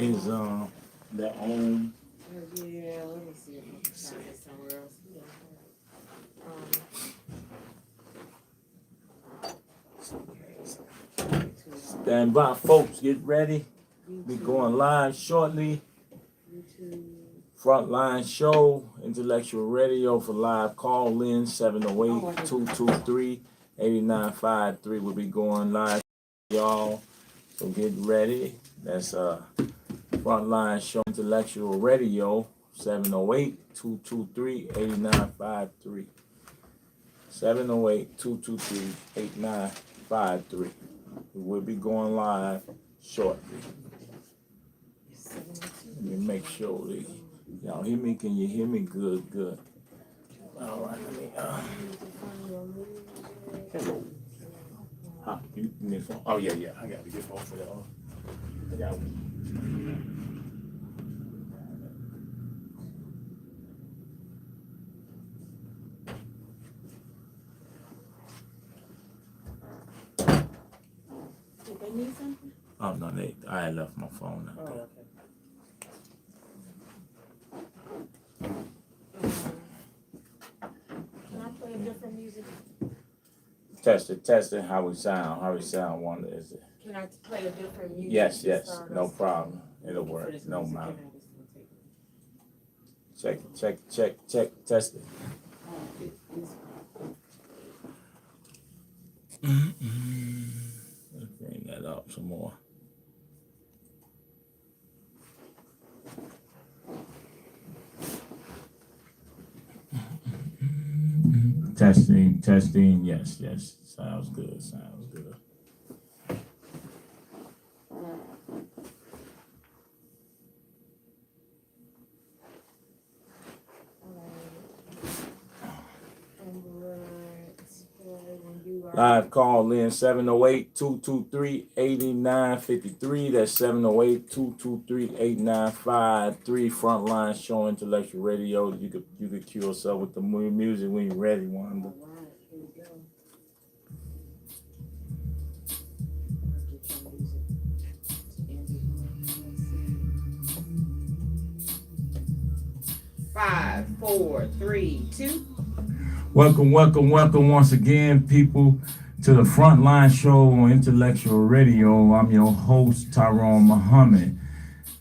is their own. Yeah, let me see if I can find it somewhere else. Stand by, folks. Get ready. Be going live shortly. Frontline Show, intellectual radio for live call in 708-223-8953. We'll be going live, y'all. So get ready. That's Frontline Show, intellectual radio 708-223-8953. 708-223-8953. We will be going live shortly. Let me make sure y'all hear me. Can you hear me? Good, good. All right, let me hello. Huh? You need a phone? Oh yeah, yeah. I got to get phone for that. I got one. Did they need something? Oh no, I left my phone out there. Okay. Can I play a different music? Test it. How we sound. Wonder is it? Can I play a different music? Yes. No problem. It'll work. No matter. Check. Test it. Let's bring that up some more. Testing. Yes. Sounds good. 'Alright. Live call in 708-223-8953. That's 708-223-8953. Frontline Show, intellectual radio. You could cue yourself with the music when you're ready, Wanda. Five, 4, 3, 2. Welcome once again, people, to the Frontline Show on Intellectual Radio. I'm your host, Tyrone Muhammad.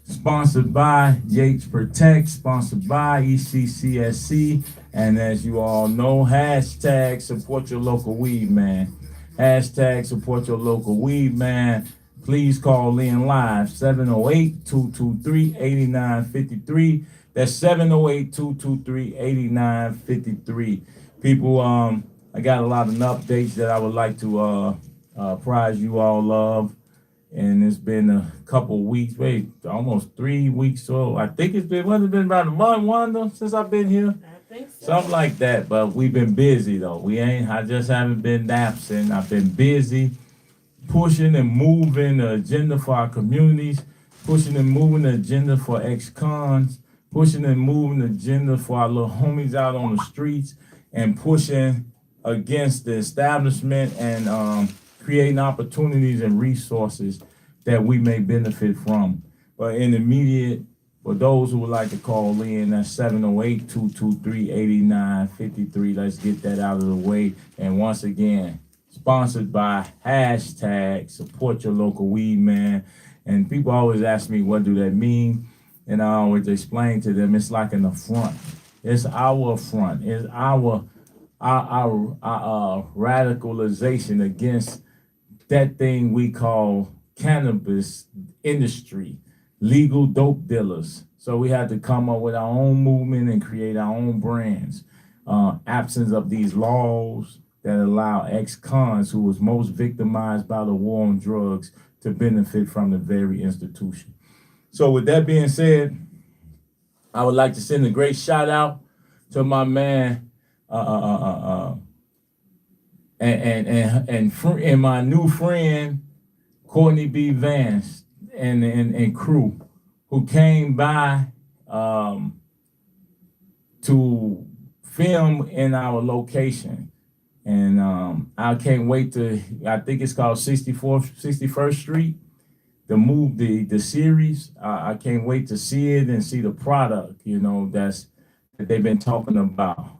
Sponsored by Yates Protect, sponsored by ECCSC, and as you all know, hashtag support your local weed man. Hashtag support your local weed man. Please call in live, 708-223-8953. That's 708-223-8953. People, I got a lot of updates that I would like to apprise you all of. And it's been a couple weeks, almost 3 weeks. So I think it's been about a month, Wanda, since I've been here. I think so. Something like that. But we've been busy though. I just haven't been absent. I've been busy pushing and moving the agenda for our communities, pushing and moving the agenda for ex-cons, pushing and moving the agenda for our little homies out on the streets, and pushing against the establishment and creating opportunities and resources that we may benefit from. But in the immediate, for those who would like to call in, that's 708-223-8953. Let's get that out of the way. And once again, sponsored by hashtag support your local weed man. And people always ask me, what do that mean? And I always explain to them, it's like an affront. It's our affront. It's our radicalization against that thing we call cannabis industry, legal dope dealers. So we had to come up with our own movement and create our own brands. Absence of these laws that allow ex-cons who was most victimized by the war on drugs to benefit from the very institution. So with that being said, I would like to send a great shout out to my man and my new friend Courtney B. Vance and crew who came by to film in our location. And I can't wait to, I think it's called 61st Street. the series. I can't wait to see it and see the product, that they've been talking about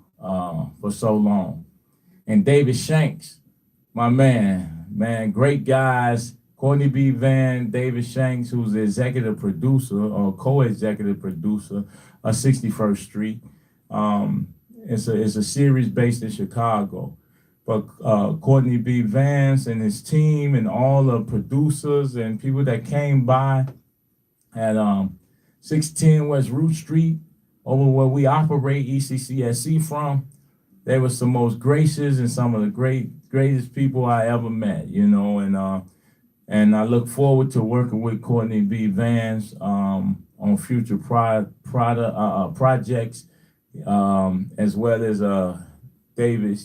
for so long. And David Shanks, my man, great guys. Courtney B. Van, David Shanks, who's the executive producer or co-executive producer of 61st Street. It's a series based in Chicago. But Courtney B. Vance and his team and all the producers and people that came by at 610 West Root Street, over where we operate ECCSC from, they were some most gracious and some of the greatest people I ever met, and I look forward to working with Courtney B. Vance on future projects, as well as David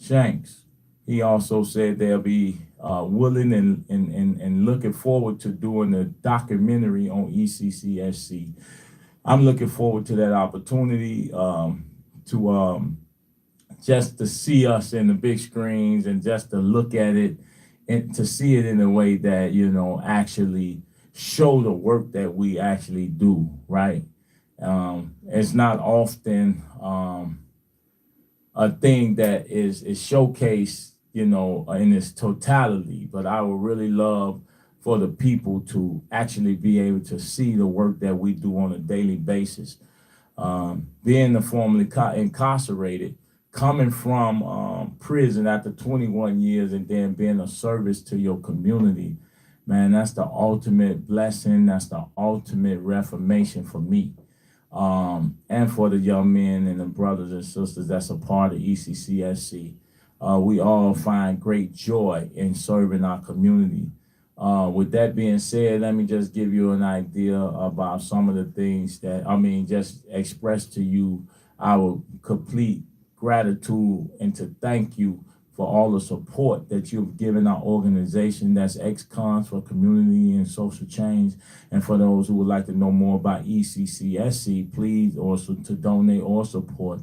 Shanks. He also said they'll be willing and looking forward to doing a documentary on ECCSC. I'm looking forward to that opportunity to just to see us in the big screens and just to look at it and to see it in a way that, actually show the work that we actually do, right? It's not often a thing that is showcased, in its totality, but I would really love for the people to actually be able to see the work that we do on a daily basis. Being the formerly incarcerated, coming from prison after 21 years and then being a service to your community, man, that's the ultimate blessing. That's the ultimate reformation for me. And for the young men and the brothers and sisters that's a part of ECCSC. We all find great joy in serving our community. With that being said, let me just give you an idea about some of the things just express to you our complete gratitude and to thank you for all the support that you've given our organization, that's ex-cons for community and social change. And for those who would like to know more about ECCSC, please also to donate or support,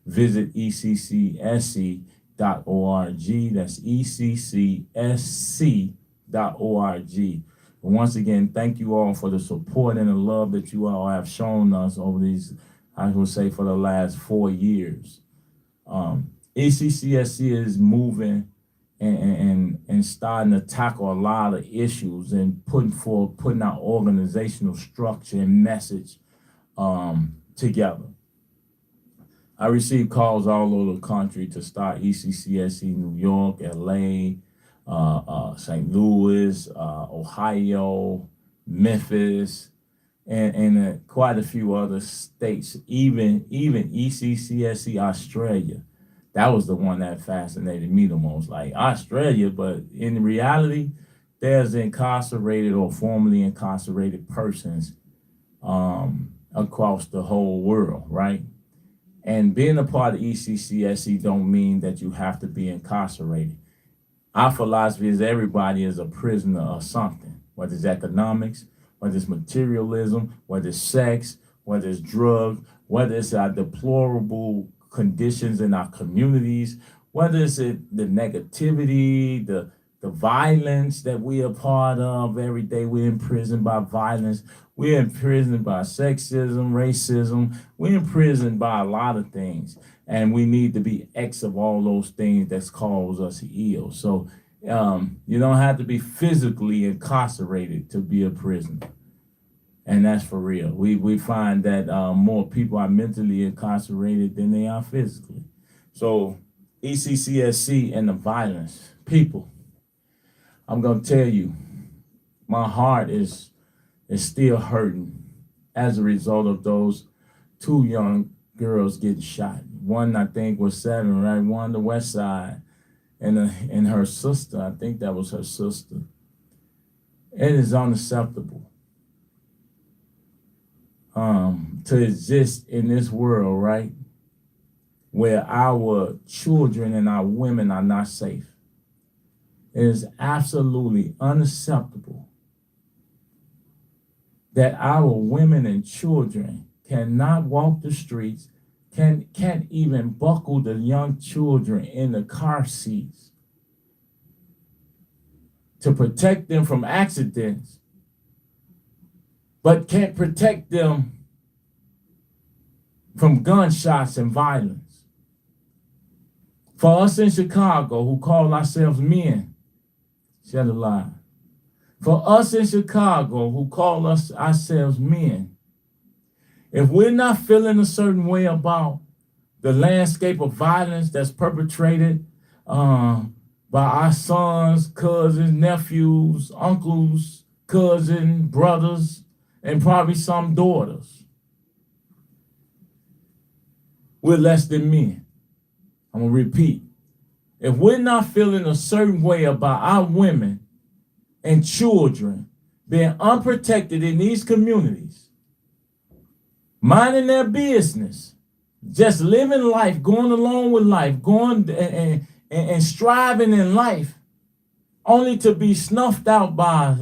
visit ECCSC.org. That's ECCSC.org. Once again, thank you all for the support and the love that you all have shown us over these, I would say, for the last 4 years. ECCSC is moving and starting to tackle a lot of issues and putting our organizational structure and message together. I received calls all over the country to start ECCSC New York, LA, St. Louis, Ohio, Memphis, and quite a few other states, even ECCSC Australia. That was the one that fascinated me the most, like Australia, but in reality, there's incarcerated or formerly incarcerated persons across the whole world, right? And being a part of ECCSC don't mean that you have to be incarcerated. Our philosophy is everybody is a prisoner of something, whether it's economics, whether it's materialism, whether it's sex, whether it's drugs, whether it's our deplorable conditions in our communities, whether it's the negativity, the violence that we are part of every day. We're imprisoned by violence. We're imprisoned by sexism, racism. We're imprisoned by a lot of things. And we need to be X of all those things that's cause us ill. So you don't have to be physically incarcerated to be a prisoner. And that's for real. We find that more people are mentally incarcerated than they are physically. So ECCSC and the violence, people, I'm going to tell you, my heart is still hurting as a result of those 2 young girls getting shot. One, I think, was 7, right? One on the west side, and her sister, I think that was her sister. It is unacceptable to exist in this world, right, where our children and our women are not safe. It is absolutely unacceptable that our women and children cannot walk the streets, can't even buckle the young children in the car seats to protect them from accidents, but can't protect them from gunshots and violence. For us in Chicago who call ourselves men, shed a lie. For us in Chicago who call ourselves men, if we're not feeling a certain way about the landscape of violence that's perpetrated by our sons, cousins, nephews, uncles, cousins, brothers, and probably some daughters, we're less than men. I'm going to repeat. If we're not feeling a certain way about our women and children being unprotected in these communities, minding their business, just living life, going along with life, going and striving in life, only to be snuffed out by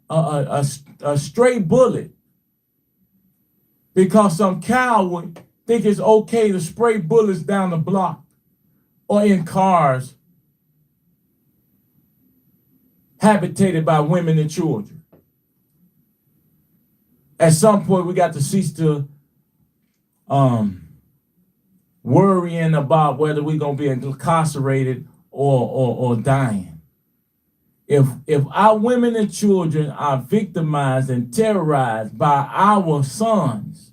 a stray bullet because some coward think it's okay to spray bullets down the block or in cars habitated by women and children. At some point, we got to cease to worrying about whether we're going to be incarcerated or dying. If our women and children are victimized and terrorized by our sons,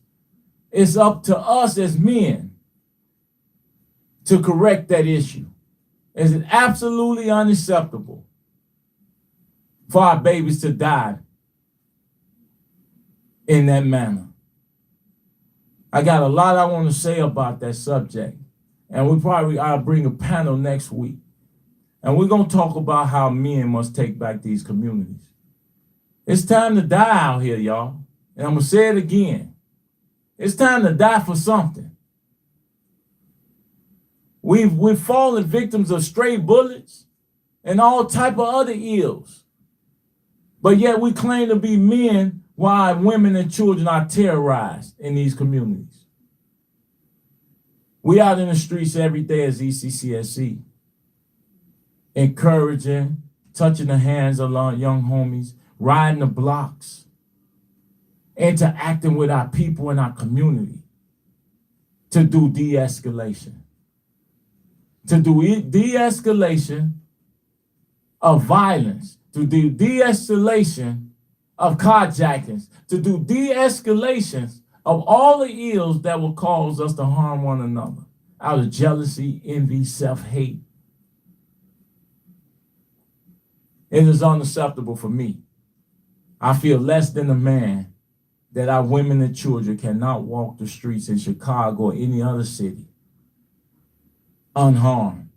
it's up to us as men to correct that issue. It's absolutely unacceptable for our babies to die in that manner. I got a lot I want to say about that subject, and I'll bring a panel next week, and we're going to talk about how men must take back these communities. It's time to die out here, y'all, and I'm going to say it again. It's time to die for something. We've fallen victims of stray bullets and all type of other ills, but yet we claim to be men while women and children are terrorized in these communities. We out in the streets every day as ECCSC, encouraging, touching the hands of our young homies, riding the blocks, interacting with our people in our community to do de-escalation. To do de-escalation of violence, to do de-escalation of carjackings, to do de-escalations of all the ills that will cause us to harm one another out of jealousy, envy, self-hate. It is unacceptable for me. I feel less than a man that our women and children cannot walk the streets in Chicago or any other city unharmed,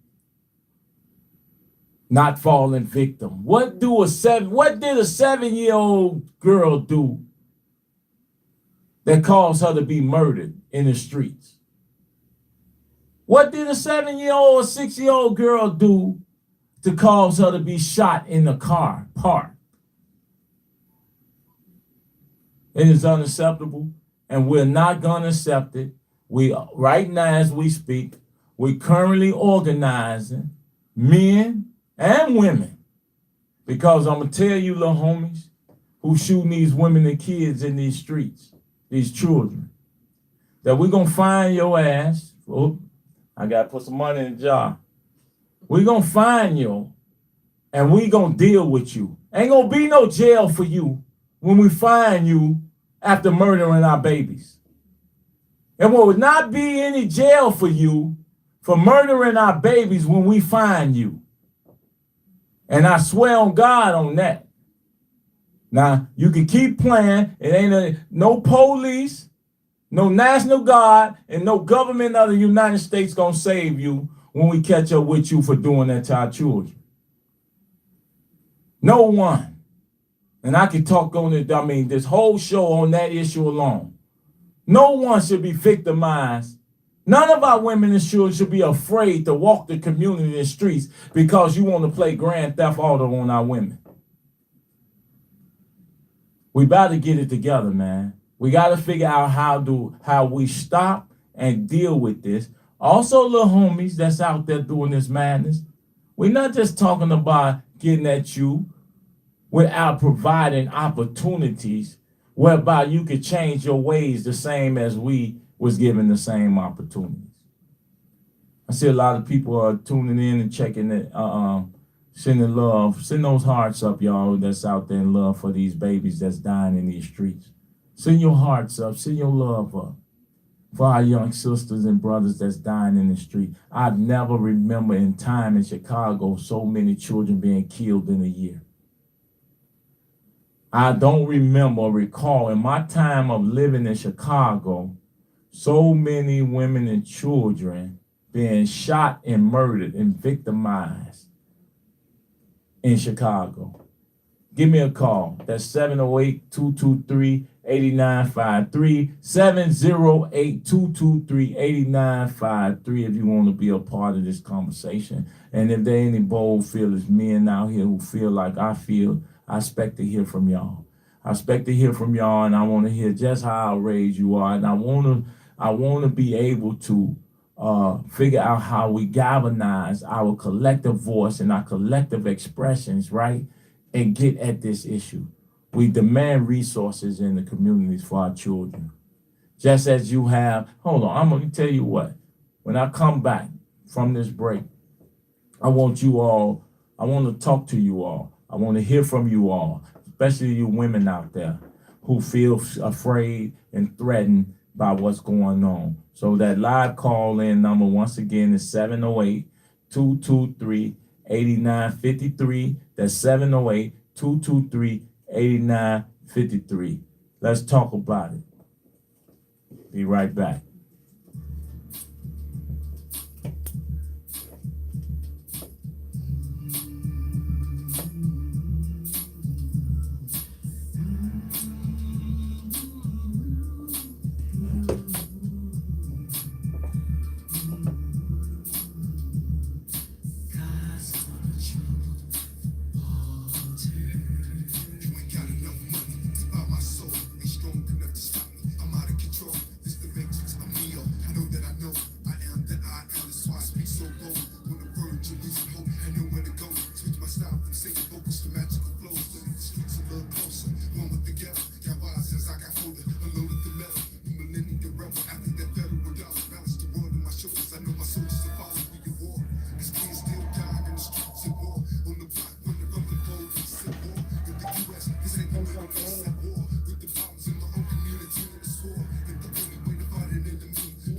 not falling victim. What did a 7-year-old girl do that caused her to be murdered in the streets? What did a 7-year-old or 6-year-old girl do to cause her to be shot in the car parked? It is unacceptable, and we're not going to accept it. Right now, as we speak, we're currently organizing men and women, because I'm going to tell you, little homies, who shooting these women and kids in these streets, these children, that we're going to find your ass. Oh, I got to put some money in the jar. We're going to find you, and we're going to deal with you. Ain't going to be no jail for you when we find you after murdering our babies. And there will not be any jail for you for murdering our babies when we find you. And I swear on God on that. Now, you can keep playing. It ain't no police, no National Guard, and no government of the United States gonna save you when we catch up with you for doing that to our children. No one. And I can talk on it, this whole show on that issue alone. No one should be victimized. None of our women and children should be afraid to walk the community and streets because you want to play Grand Theft Auto on our women. We about to get it together, man. We got to figure out how we stop and deal with this. Also, little homies that's out there doing this madness, we're not just talking about getting at you without providing opportunities whereby you could change your ways the same as we was given the same opportunities. I see a lot of people are tuning in and checking it, sending love, send those hearts up, y'all, that's out there in love for these babies that's dying in these streets. Send your hearts up, send your love up for our young sisters and brothers that's dying in the street. I've never remember in time in Chicago so many children being killed in a year. I don't remember or recall in my time of living in Chicago so many women and children being shot and murdered and victimized in Chicago. Give me a call. That's 708-223-8953, 708-223-8953 if you want to be a part of this conversation. And if there any bold feelers men out here who feel like I feel, I expect to hear from y'all. I expect to hear from y'all, and I want to hear just how outraged you are. And I want to be able to figure out how we galvanize our collective voice and our collective expressions, right? And get at this issue. We demand resources in the communities for our children. Just as you have, hold on, I'm going to tell you what. When I come back from this break, I want to talk to you all. I want to hear from you all, especially you women out there who feel afraid and threatened by what's going on. So that live call-in number, once again, is 708-223-8953. That's 708-223-8953. Let's talk about it. Be right back.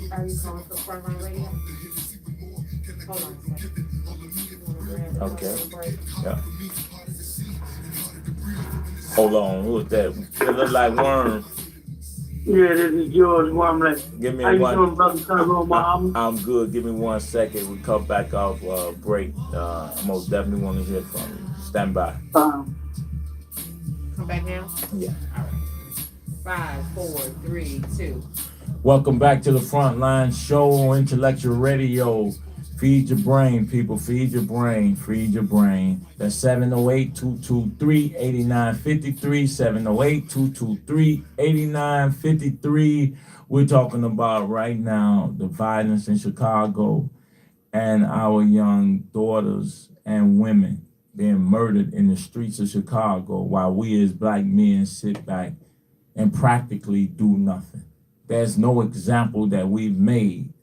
Are you calling for Frontline Radio? Hold on a second. Okay. Yeah. Hold on. Who is that? It look like Worm. Yeah, this is George Wormley. Give me How you one. doing, brother? Tyrone, my album? I'm good. Give me 1 second. We come back off break. I most definitely want to hear from you. Stand by. Come back now? Yeah. All right. 5, 4, 3, 2. Welcome back to the Frontline Show on Intellectual Radio. Feed your brain, people. Feed your brain. Feed your brain. That's 708-223-8953. 708-223-8953. We're talking about right now the violence in Chicago and our young daughters and women being murdered in the streets of Chicago while we as black men sit back and practically do nothing. There's no example that we've made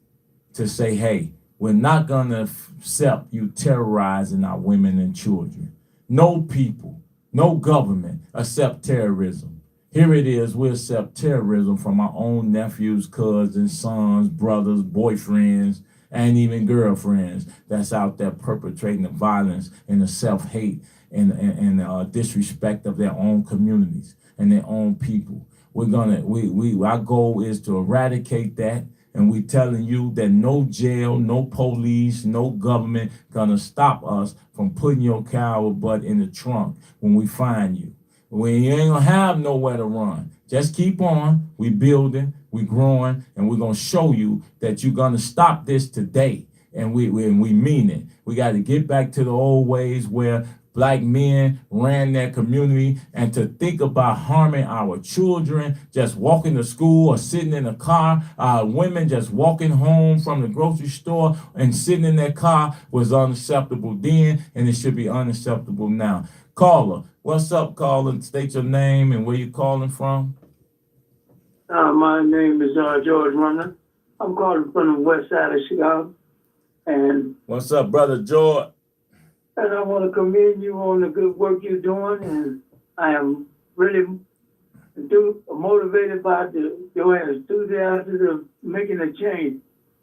to say, hey, we're not going to accept you terrorizing our women and children. No people, no government accept terrorism. Here it is, we accept terrorism from our own nephews, cousins, sons, brothers, boyfriends, and even girlfriends that's out there perpetrating the violence and the self-hate and disrespect of their own communities and their own people. Our goal is to eradicate that, and we telling you that no jail, no police, no government gonna stop us from putting your coward butt in the trunk when we find you. We ain't gonna have nowhere to run. Just keep on. We building, we growing, and we're gonna show you that you're gonna stop this today. And we mean it. We got to get back to the old ways where black men ran their community, and to think about harming our children, just walking to school or sitting in a car, women just walking home from the grocery store and sitting in their car was unacceptable then, and it should be unacceptable now. Caller, what's up, caller? State your name and where you calling from. My name is George Runner. I'm calling from the west side of Chicago, and What's up, brother George? I want to commend you on the good work you're doing, and I am really motivated by your enthusiasm of making a change.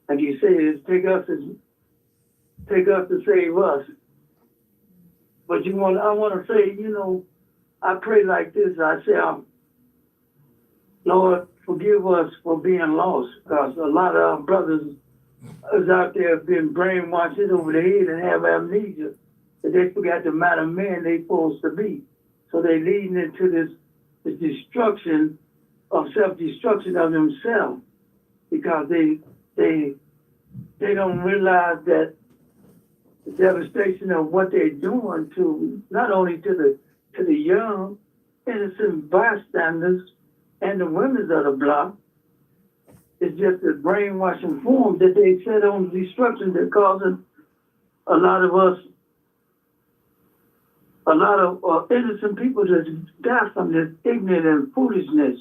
Like you say, it's take us to save us. But I want to say, I pray like this. I say, Lord, forgive us for being lost, because a lot of our brothers is out there being brainwashed over the head and have amnesia, that they forgot the amount of men they supposed to be. So they leading into this destruction of self-destruction of themselves, because they don't realize that the devastation of what they're doing to not only to the young innocent bystanders and the women of the block is just a brainwashing form that they set on destruction that causing a lot of innocent people to die from this ignorance and foolishness.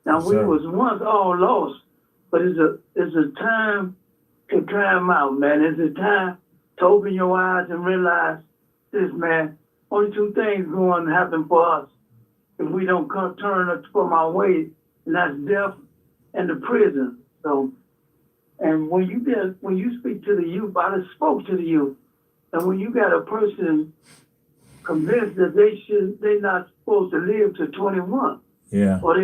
Now we was once all lost, but it's a time to dry them out, man. It's a time to open your eyes and realize this, man. Only two things going to happen for us if we don't turn us from our ways, and that's death and the prison. So, and when you speak to the youth, I just spoke to the youth, and when you got a person convinced that they're not supposed to live to 21, Yeah. or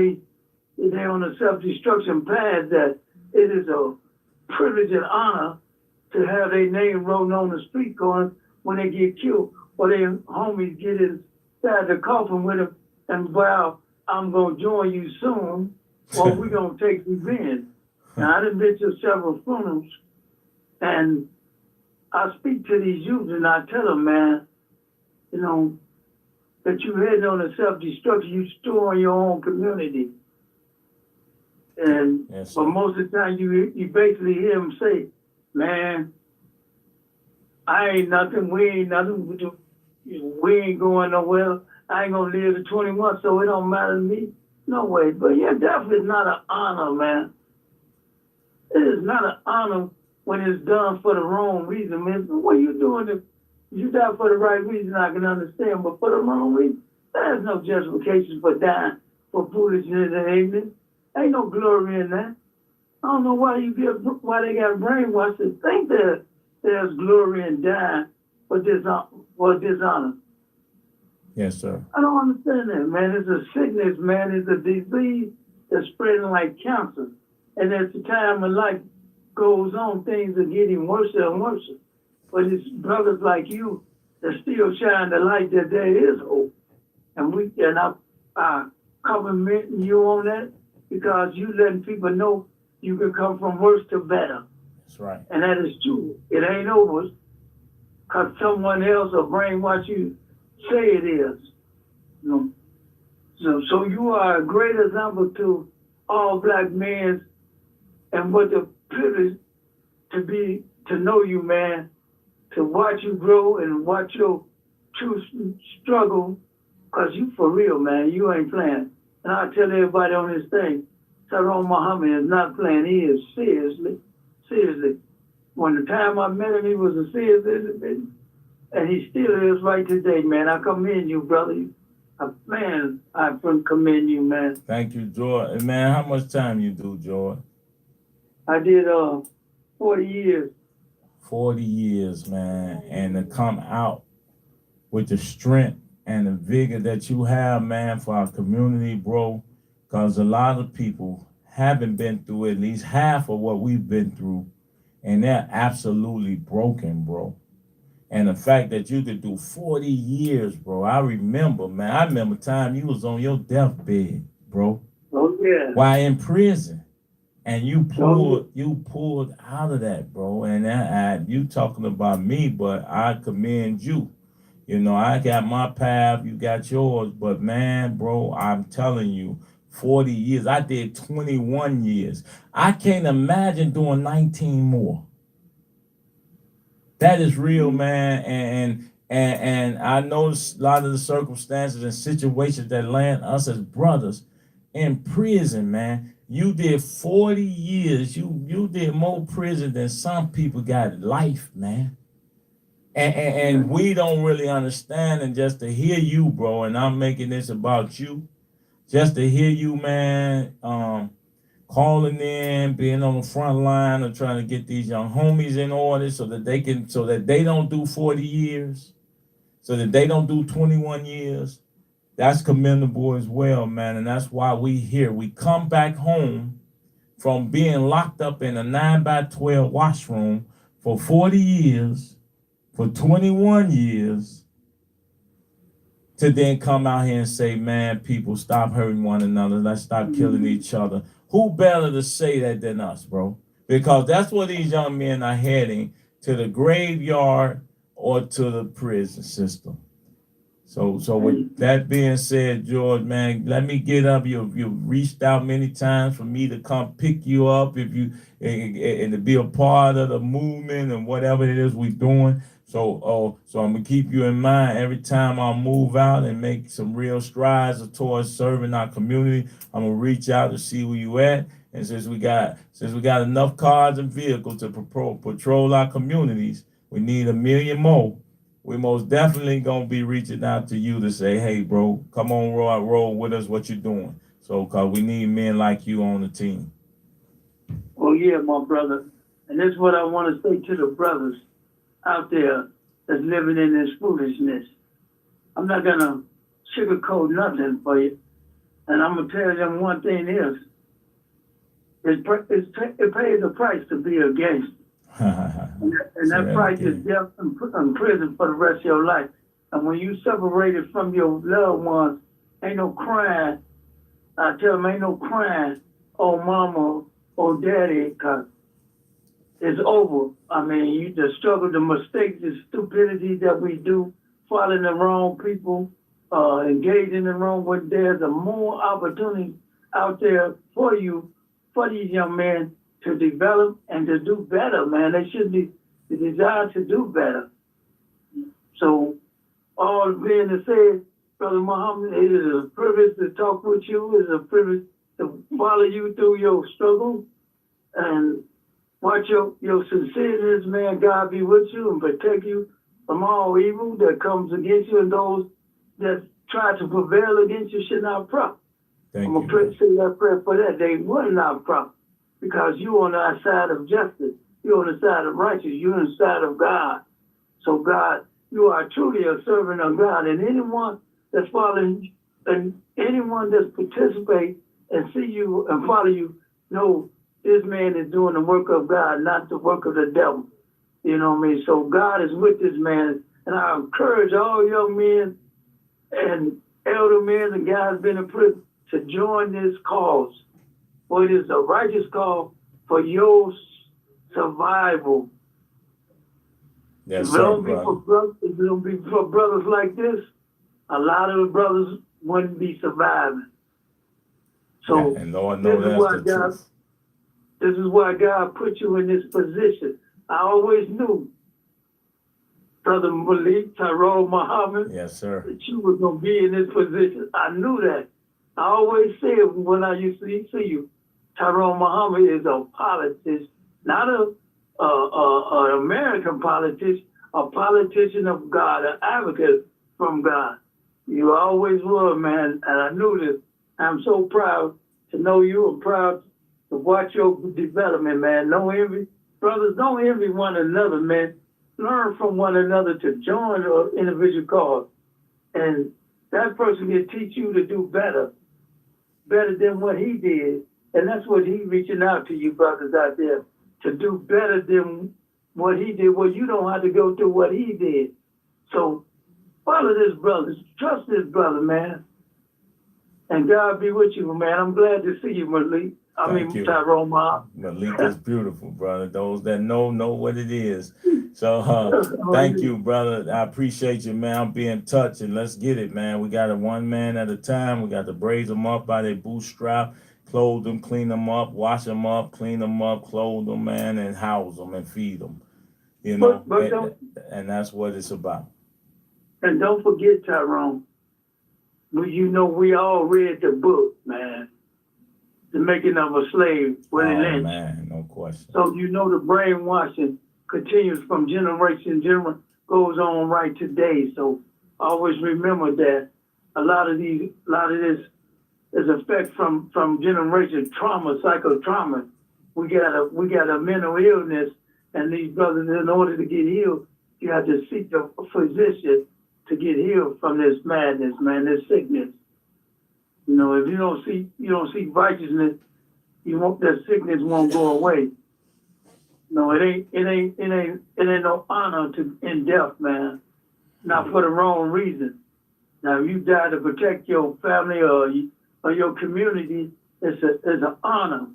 they're on a self-destruction path, that it is a privilege and honor to have their name wrote on the street corner when they get killed, or their homies get inside the coffin with them and vow, I'm going to join you soon, or we're going to take revenge. Now, I done been to several funerals, and I speak to these youth and I tell them, man, that you heading on a self-destruction, you store in your own community. And Yes, but most of the time you basically hear them say, man, I ain't nothing, we ain't nothing, we ain't going nowhere, I ain't gonna live to 21, so it don't matter to me. No way. But yeah, definitely it's not an honor, man. It is not an honor when it's done for the wrong reason, man. What you doing if you die for the right reason, I can understand, but for the wrong reason, there's no justification for dying for foolishness and ignorance. Ain't no glory in that. I don't know why they got brainwashed to think that there's glory in dying for dishonor. Yes, sir. I don't understand that, man. It's a sickness, man. It's a disease that's spreading like cancer. And as the time of life goes on, things are getting worse and worse. But it's brothers like you that still shine the light that there is hope. And I compliment you on that, because you letting people know you can come from worse to better. That's right. And that is true. It ain't over because someone else will brainwash you say it is. So you are a great example to all black men, and what the privilege to know you, man, to watch you grow and watch your true struggle, because you for real, man. You ain't playing. And I tell everybody on this thing, Tyrone Muhammad is not playing. He is seriously. When the time I met him, he was a serious individual. And he still is right today, man. I commend you, brother. I commend you, man. Thank you, George. And man, how much time you do, George? I did 40 years. 40 years, man. And to come out with the strength and the vigor that you have, man, for our community, bro. Because a lot of people haven't been through at least half of what we've been through. And they're absolutely broken, bro. And the fact that you could do 40 years, bro. I remember time you was on your deathbed, bro. Oh, yeah. While in prison. And you pulled out of that, bro. And you talking about me, but I commend you. I got my path, you got yours. But man, bro, I'm telling you, 40 years. I did 21 years. I can't imagine doing 19 more. That is real, man. And I know a lot of the circumstances and situations that land us as brothers in prison, man. You did 40 years. You did more prison than some people got life, man. And we don't really understand. And just to hear you, bro, and I'm making this about you, just to hear you, man, calling in, being on the front line of trying to get these young homies in order so that they don't do 40 years, so that they don't do 21 years. That's commendable as well, man. And that's why we here. We come back home from being locked up in a 9x12 washroom for 40 years, for 21 years, to then come out here and say, man, people, stop hurting one another. Let's stop killing each other. Who better to say that than us, bro? Because that's where these young men are heading, to the graveyard or to the prison system. So with that being said, George, man, let me get up. You've reached out many times for me to come pick you up and to be a part of the movement and whatever it is we're doing. So I'm gonna keep you in mind every time I move out and make some real strides towards serving our community. I'm gonna reach out to see where you at. And since we got enough cars and vehicles to patrol our communities, we need 1 million more. We most definitely gonna be reaching out to you to say, hey, bro, come on, roll with us. What you doing? So, cause we need men like you on the team. Oh yeah, my brother, and this is what I want to say to the brothers out there that's living in this foolishness. I'm not gonna sugarcoat nothing for you, and I'm gonna tell them one thing is, it pays a price to be a gangster. And that price is death and prison for the rest of your life. And when you separated from your loved ones, ain't no crying. I tell them, ain't no crying, oh mama, oh daddy, cause it's over. I mean, the struggle, the mistakes, the stupidity that we do, following the wrong people, engaging in the wrong way. There's a more opportunity out there for you, for these young men, to develop and to do better, man. They should be the desire to do better. So, all being to say, Brother Muhammad, it is a privilege to talk with you. It's a privilege to follow you through your struggle and watch your sincereness, man. God be with you and protect you from all evil that comes against you, and those that try to prevail against you should not prosper. I'm going to say that prayer for that. They will not prosper. Because you're on the side of justice. You're on the side of righteousness. You're on the side of God. So God, you are truly a servant of God. And anyone that's following, and anyone that's participate and see you and follow you, know this man is doing the work of God, not the work of the devil. You know what I mean? So God is with this man. And I encourage all young men and elder men and guys been in prison to join this cause. For it is a righteous call for your survival. Yes, if it don't be for brothers like this, a lot of the brothers wouldn't be surviving. So and Lord knows that's the truth. This is why God put you in this position. I always knew, Brother Malik, Tyrone Muhammad, yes, sir, that you were going to be in this position. I knew that. I always said when I used to see you, Tyrone Muhammad is a politician, not an American politician, a politician of God, an advocate from God. You always were, man, and I knew this. I'm so proud to know you and proud to watch your development, man. No envy. Brothers, don't envy one another, man. Learn from one another to join an individual cause. And that person can teach you to do better than what he did. And that's what he's reaching out to you brothers out there, to do better than what he did. Well, you don't have to go through what he did. So follow this brother. Trust this brother, man. And God be with you, man. I'm glad to see you, Malik. Tyrone Muhammad. Malik is beautiful, brother. Those that know what it is. So thank you, brother. I appreciate you, man. I'll be in touch, and let's get it, man. We got it one man at a time. We got to braise them up by their bootstrap, clothe them, clean them up, wash them up, clean them up, clothe them, man, and house them and feed them. You know, and that's what it's about. And don't forget, Tyrone, you know we all read the book, man. the making of a slave, Willie Oh Lynch. man, no question. So you know the brainwashing continues from generation to generation, goes on right today. So always remember that a lot of this is effect from generation trauma, psychotrauma. We got a mental illness, and these brothers, in order to get healed, you have to seek a physician to get healed from this madness, man, this sickness. You know, if you don't seek righteousness, that sickness won't go away. No, it ain't no honor in death, man. Not for the wrong reason. Now, if you die to protect your family or your community, it's an honor.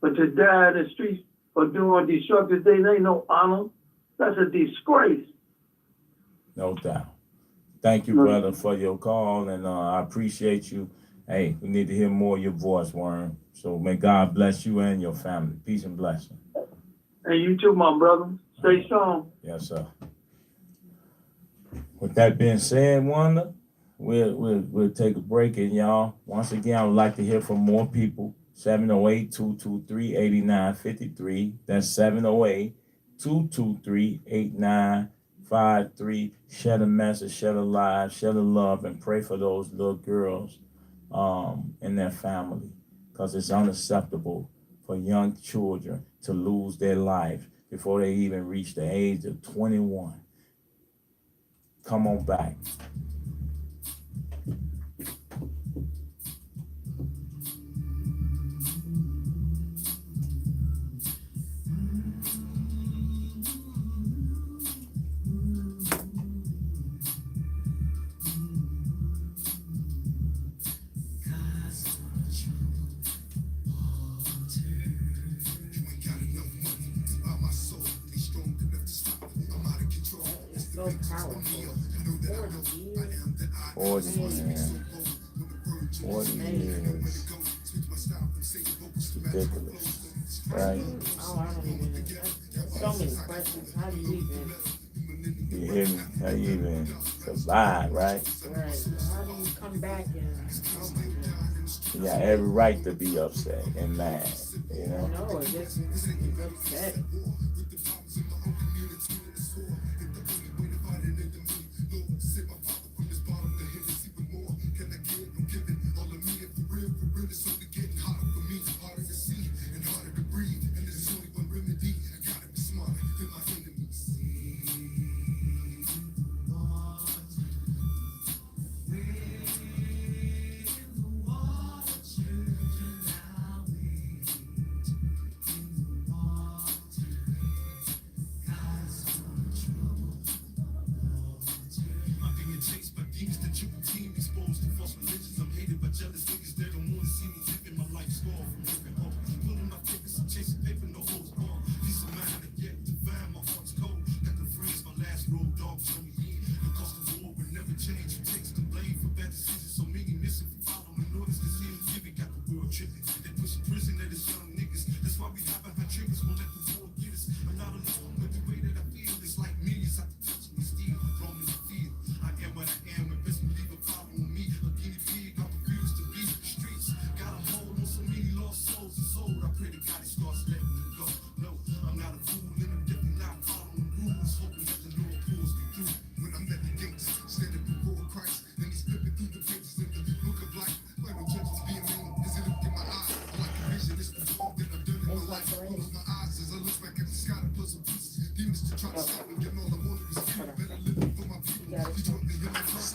But to die in the streets or doing destructive things ain't no honor. That's a disgrace. No doubt. Thank you, brother, for your call, and I appreciate you. Hey, we need to hear more of your voice, Worm. So may God bless you and your family. Peace and blessing. And you too, my brother. Stay strong. Yes, sir. With that being said, Wanda, we'll take a break, and y'all, once again, I would like to hear from more people. 708-223-8953. That's 708-223-8953. Share the message, share the live, share the love, and pray for those little girls and their family, because it's unacceptable for young children to lose their life before they even reach the age of 21. Come on back. So powerful. 40 years. 40 years. It's ridiculous. Right? Oh, I don't even. So many questions. How do you even? You hear me? How you even survive, right? Right. How do you come back and? Oh my goodness. You got every right to be upset and mad, you know? No, it's upsetting.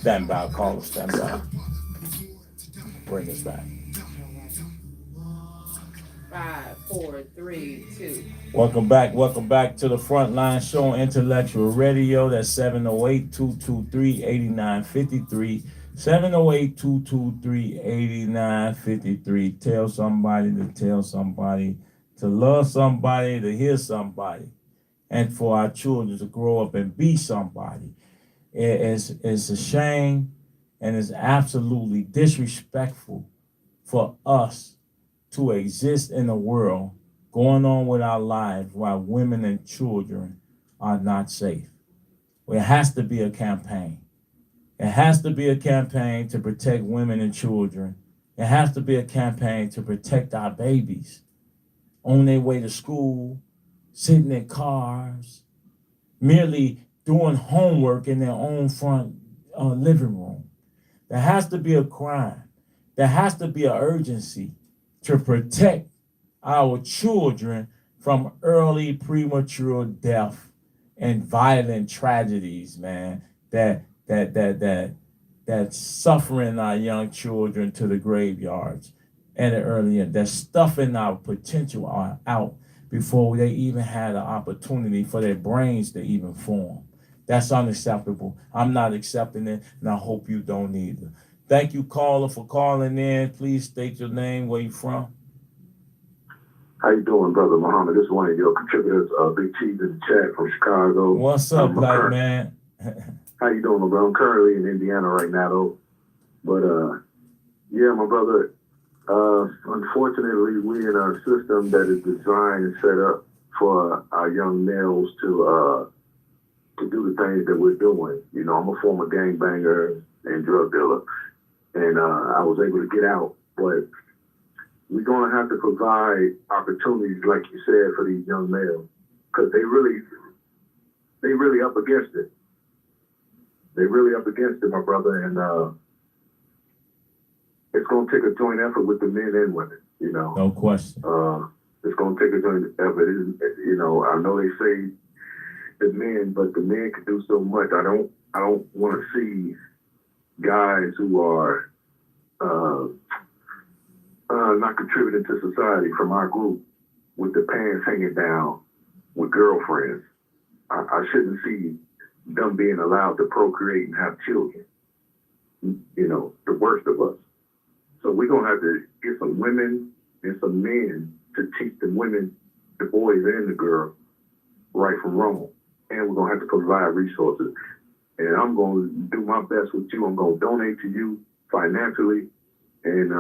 Stand by, caller, stand by. Bring us back. 5, 4, 3, 2. Welcome back to the Frontline Show on Intellectual Radio. That's 708-223-8953. 708-223-8953. Tell somebody to tell somebody, to love somebody, to hear somebody, and for our children to grow up and be somebody. It's a shame, and it's absolutely disrespectful for us to exist in a world going on with our lives while women and children are not safe. Well, it has to be a campaign. It has to be a campaign to protect women and children It has to be a campaign to protect our babies on their way to school, sitting in cars, merely doing homework in their own front living room. There has to be a crime. There has to be an urgency to protect our children from early premature death and violent tragedies, man, that's suffering our young children to the graveyards and the early end. That's stuffing our potential out before they even had an opportunity for their brains to even form. That's unacceptable. I'm not accepting it, and I hope you don't either. Thank you, caller, for calling in. Please state your name, where you from. How you doing, Brother Muhammad? This is one of your contributors, Big Cheese in the chat from Chicago. What's up, black man? How you doing, my brother? I'm currently in Indiana right now, though. But, yeah, my brother, unfortunately, we in a system that is designed and set up for our young males to do the things that we're doing. You know, I'm a former gangbanger and drug dealer, and I was able to get out, but we're going to have to provide opportunities, like you said, for these young males, because they really up against it. They really up against it, my brother, and it's going to take a joint effort with the men and women, you know. No question. It's going to take a joint effort. You know, I know they say the men, but the men can do so much. I don't want to see guys who are not contributing to society from our group with the pants hanging down with girlfriends. I shouldn't see them being allowed to procreate and have children. You know, the worst of us. So we're going to have to get some women and some men to teach the women, the boys and the girls, right from wrong. And we're going to have to provide resources. And I'm going to do my best with you. I'm going to donate to you financially. And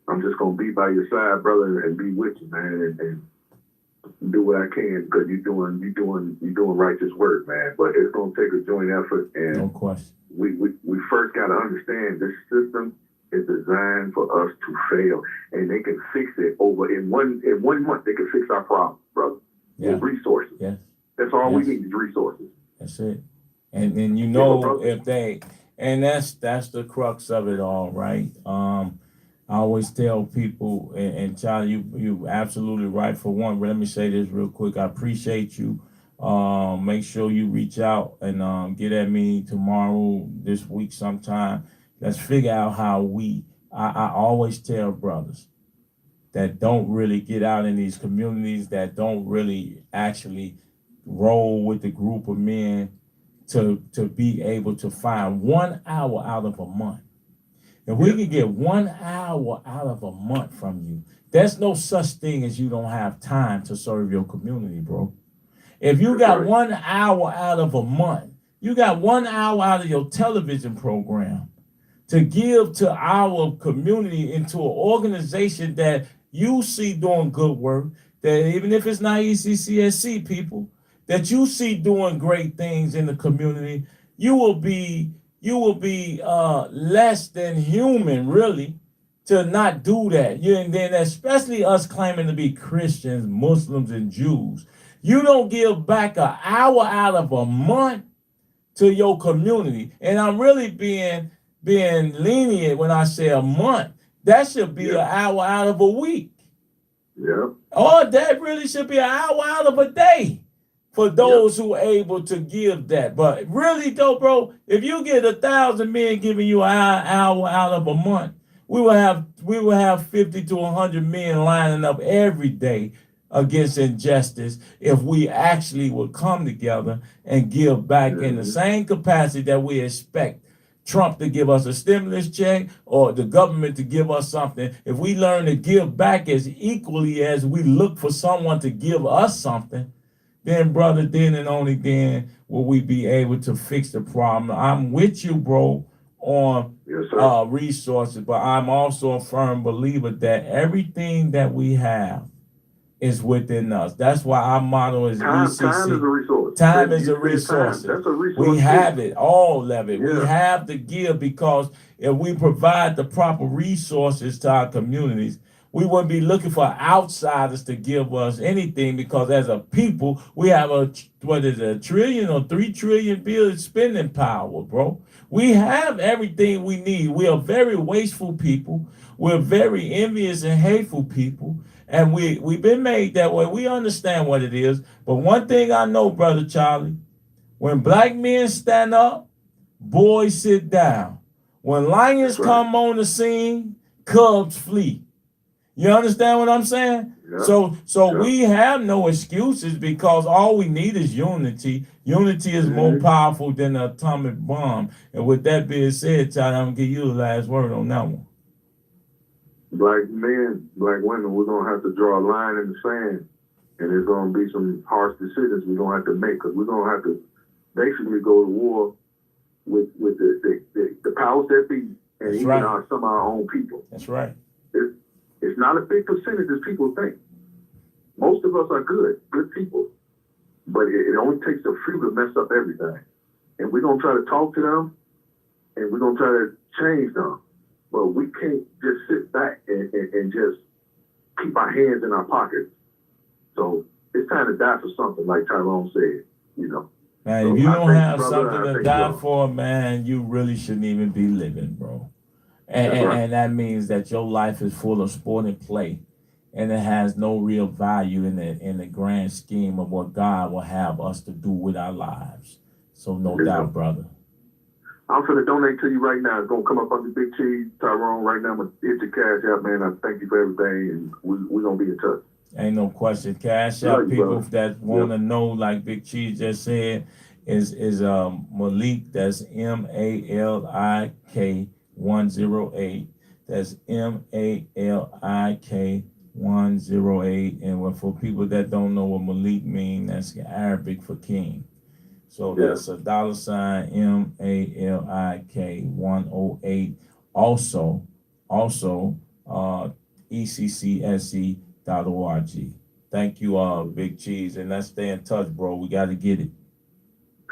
I'm just going to be by your side, brother, and be with you, man, and do what I can, because you're doing righteous work, man. But it's going to take a joint effort. And no question. We first got to understand this system is designed for us to fail, and they can fix it in 1 month. They can fix our problem, brother. Yeah. With resources. Yes. That's all we need is resources. That's it. And you know, if they, and that's the crux of it all, right? I always tell people, and Charlie, you absolutely right for one. But let me say this real quick. I appreciate you. Make sure you reach out and get at me tomorrow, this week sometime. Let's figure out how I always tell brothers that don't really get out in these communities, that don't really actually roll with the group of men, to be able to find 1 hour out of a month. If we can get 1 hour out of a month from you, there's no such thing as you don't have time to serve your community, bro. If you got 1 hour out of a month, you got 1 hour out of your television program to give to our community, into an organization that you see doing good work, that even if it's not ECCSC people, that you see doing great things in the community, you will be less than human, really, to not do that. And then especially us claiming to be Christians, Muslims, and Jews. You don't give back an hour out of a month to your community. And I'm really being lenient when I say a month. That should be an hour out of a week. Yeah. Or that really should be an hour out of a day for those who are able to give that. But really though, bro, if you get 1,000 men giving you an hour out of a month, we will have 50 to 100 men lining up every day against injustice if we actually would come together and give back in the same capacity that we expect Trump to give us a stimulus check or the government to give us something. If we learn to give back as equally as we look for someone to give us something, then, brother, then and only then will we be able to fix the problem. I'm with you, bro, on resources, but I'm also a firm believer that everything that we have is within us. That's why our motto is Time ECC. is a resource. Time is a You said resource. time. That's a resource. We have it, all of it. Yeah. We have to give, because if we provide the proper resources to our communities, we wouldn't be looking for outsiders to give us anything, because as a people, we have a trillion or 3 trillion billion spending power, bro. We have everything we need. We are very wasteful people. We're very envious and hateful people. And we've been made that way. We understand what it is. But one thing I know, Brother Charlie, when black men stand up, boys sit down. When lions come on the scene, cubs flee. You understand what I'm saying? Yeah. So we have no excuses, because all we need is unity. Unity is more powerful than the atomic bomb. And with that being said, Charlie, I'm gonna give you the last word on that one. Black men, black women, we're gonna have to draw a line in the sand, and there's gonna be some harsh decisions we're gonna have to make, because we're gonna have to basically go to war with the powers that be, and That's even right. some of our own people. That's right. It's not a big percentage as people think. Most of us are good people, but it only takes a few to mess up everything. And we're gonna try to talk to them, and we're gonna try to change them. But we can't just sit back and just keep our hands in our pockets. So it's time to die for something, like Tyrone said, you know. Man, So if you I don't thank have you, brother. something I to thank die you. for, man, you really shouldn't even be living, bro. And, That's right. and that means that your life is full of sport and play, and it has no real value in the grand scheme of what God will have us to do with our lives. So no doubt, brother. I'm finna donate to you right now. It's gonna come up under Big Cheese, Tyrone. Right now, I'm gonna hit your cash out, man. I thank you for everything, and we're gonna be in touch. Ain't no question. Cash out Love you, people brother. that want to know, like Big Cheese just said, is Malik. That's MALIK 108. That's MALIK 108. And for people that don't know what Malik means, that's Arabic for king. So that's a $ MALIK 108. Also, ECCSE.org. Thank you, Big Cheese, and let's stay in touch, bro. We got to get it.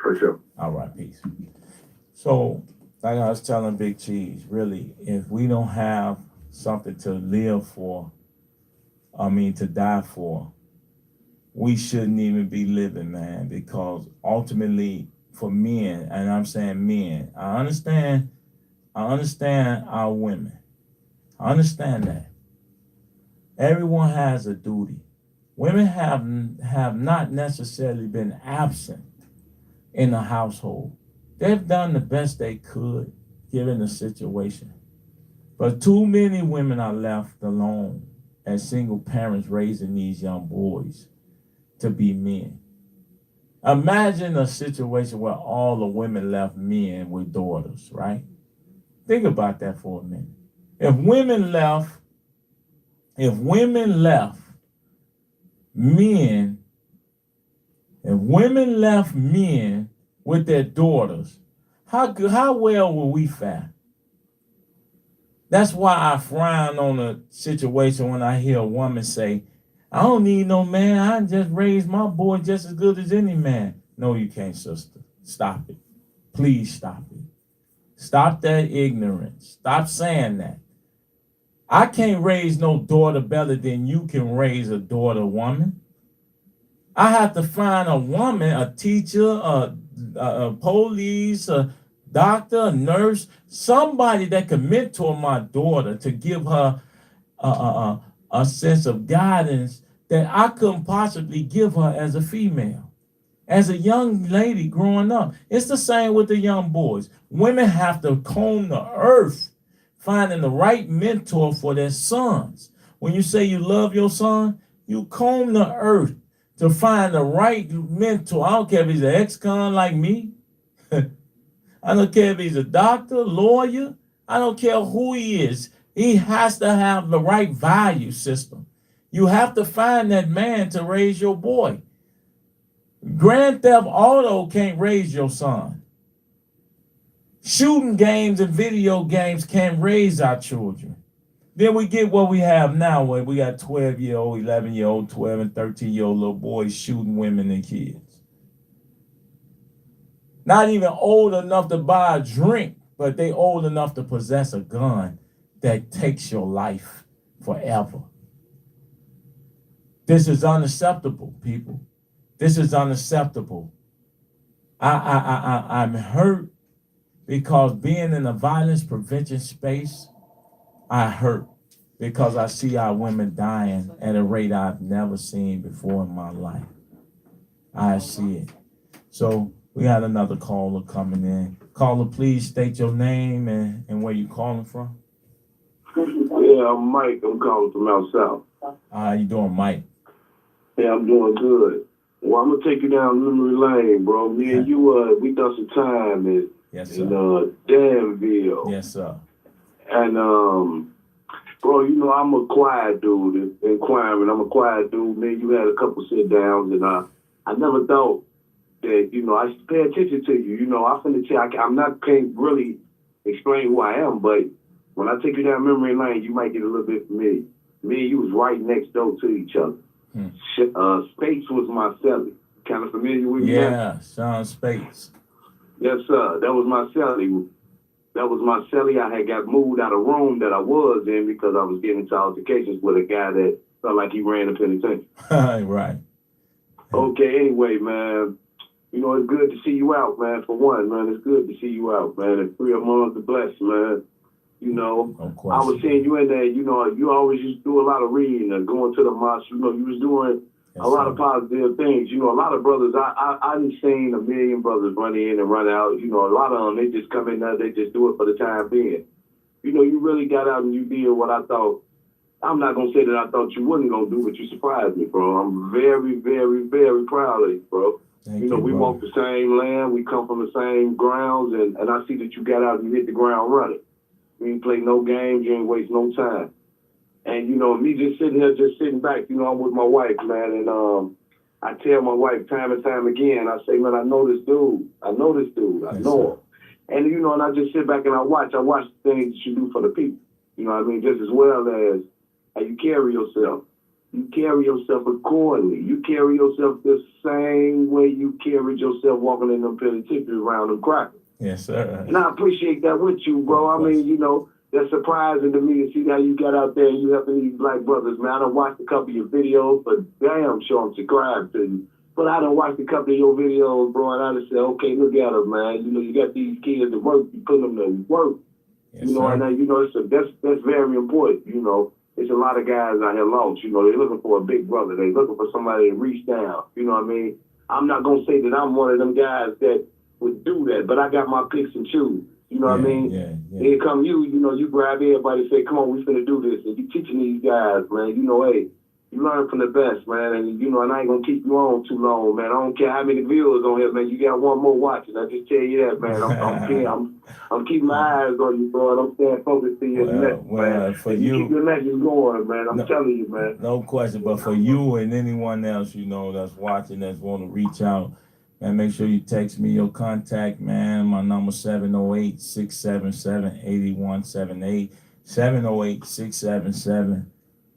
For sure. All right, peace. So, like I was telling Big Cheese, really, if we don't have something to live for, to die for, we shouldn't even be living, man, because ultimately for men, and I'm saying men, I understand our women. I understand that. Everyone has a duty. Women have not necessarily been absent in the household. They've done the best they could given the situation. But too many women are left alone as single parents raising these young boys to be men. Imagine a situation where all the women left men with daughters, right? Think about that for a minute. If women left men with their daughters, how well will we fare? That's why I frown on a situation when I hear a woman say, I don't need no man, I just raised my boy just as good as any man. No, you can't, sister. Stop it. Please stop it. Stop that ignorance. Stop saying that. I can't raise no daughter better than you can raise a daughter woman. I have to find a woman, a teacher, a police, a doctor, a nurse, somebody that can mentor my daughter to give her a sense of guidance that I couldn't possibly give her as a female. As a young lady growing up, it's the same with the young boys. Women have to comb the earth, finding the right mentor for their sons. When you say you love your son, you comb the earth to find the right mentor. I don't care if he's an ex-con like me. I don't care if he's a doctor, lawyer. I don't care who he is. He has to have the right value system. You have to find that man to raise your boy. Grand Theft Auto can't raise your son. Shooting games and video games can't raise our children. Then we get what we have now, where we got 12-year-old, 11-year-old, 12 and 13-year-old little boys shooting women and kids. Not even old enough to buy a drink, but they old enough to possess a gun that takes your life forever. This is unacceptable, people. This is unacceptable. I'm hurt because being in the violence prevention space, I hurt because I see our women dying at a rate I've never seen before in my life. I see it. So we got another caller coming in. Caller, please state your name and where you calling from. Yeah, I'm Mike. I'm calling from out south. How you doing, Mike? Yeah, I'm doing good. Well, I'm gonna take you down memory lane, bro. Me and you, we done some time in Yes, sir. Danville. Yes, sir. And bro, you know I'm a quiet dude. Inquiring, I'm a quiet dude. Man, you had a couple sit downs, and I never thought that I should pay attention to you. I finna tell you, can't really explain who I am, but when I take you down memory lane, you might get a little bit familiar. Me and you was right next door to each other. Spates was my celly. Kind of familiar with you? Yeah, Sean Spates. Yes, sir. That was my celly. That was my celly. I had got moved out of room that I was in because I was getting into altercations with a guy that felt like he ran the penitentiary. Right. Okay, anyway, man. It's good to see you out, man, for one, man. It's good to see you out, man. And free among the blessed, man. I was seeing you in there, you always used to do a lot of reading and going to the mosque. You was doing a lot of positive things. A lot of brothers, I done seen a million brothers run in and run out. A lot of them, they just come in there, they just do it for the time being. You really got out and you did what I thought. I'm not going to say that I thought you wasn't going to do, but you surprised me, bro. I'm very, very, very proud of you, bro. Thank you, we bro. walk the same land. We come from the same grounds, and I see that you got out and you hit the ground running. You ain't play no games. You ain't waste no time. And, me just sitting here, just sitting back, I'm with my wife, man. And I tell my wife time and time again, I say, man, I know this dude. I know him. And, and I just sit back and I watch the things that you do for the people. Just as well as how you carry yourself. You carry yourself accordingly. You carry yourself the same way you carried yourself walking in them penitentiaries around them crackers. Yes, sir. And I appreciate that with you, bro. That's surprising to me to see how you got out there and you helping these black brothers, man. I done watched a couple of your videos, but damn sure I'm subscribed to you. But I done watched a couple of your videos, bro, and I just said, okay, look at them, man. You got these kids to work, you put them to work. Yes, sir. And that's very important, It's a lot of guys out here lost, they're looking for a big brother. They're looking for somebody to reach down, I'm not going to say that I'm one of them guys that would do that, but I got my picks and choose. Yeah. Here come you grab everybody and say, come on, we finna do this. And you teaching these guys, man, hey, you learn from the best, man. And, and I ain't going to keep you on too long, man. I don't care how many viewers on here, man. You got one more watching. I just tell you that, man. I'm keeping my eyes on you, bro, and I'm staying focused to your next, man. For you you, keep your message going, man. I'm telling you, man. No question. But for you and anyone else, that's watching, that's want to reach out, man, make sure you text me your contact, man. My number 708-677-8178. 708-677-8178.